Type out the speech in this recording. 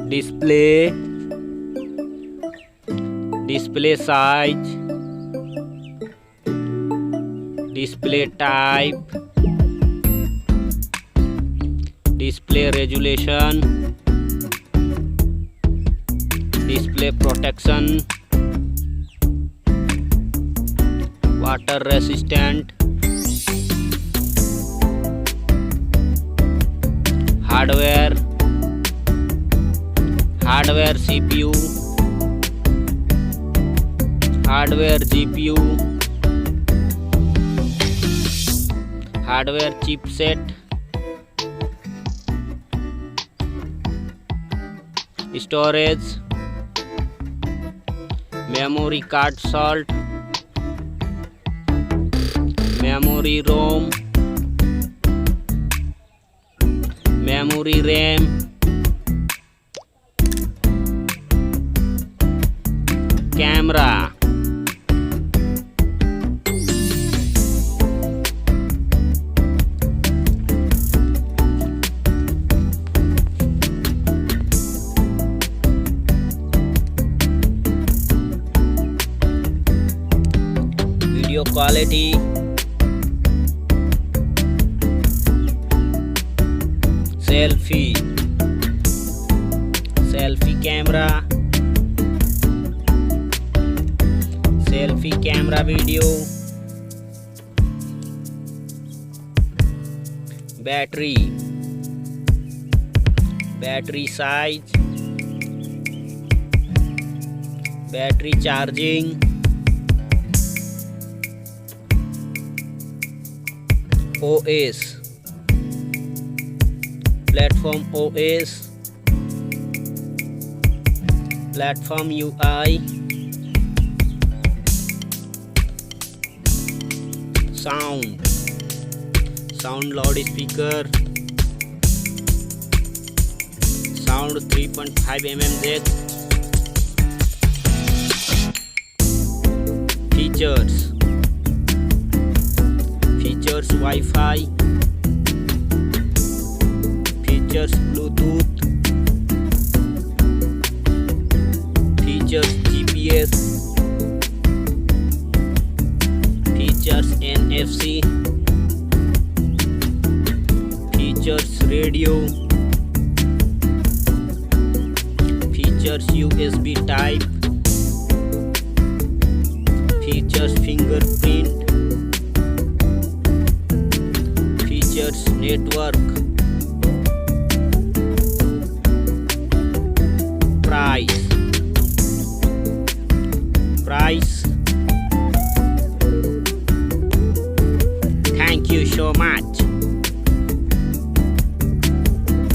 display, display size, display type, display resolution, display protection, water resistant, hardware CPU, hardware GPU, hardware chipset, storage, memory card slot, memory ROM, memory RAM, camera, video quality, selfie camera video, battery size, battery charging, OS, platform OS, platform UI, sound loudspeaker, sound 3.5 mm jack, features Wi-Fi, features Bluetooth, features GPS, features NFC, features radio, features USB type, features fingerprint, features network, price. Thank you so much.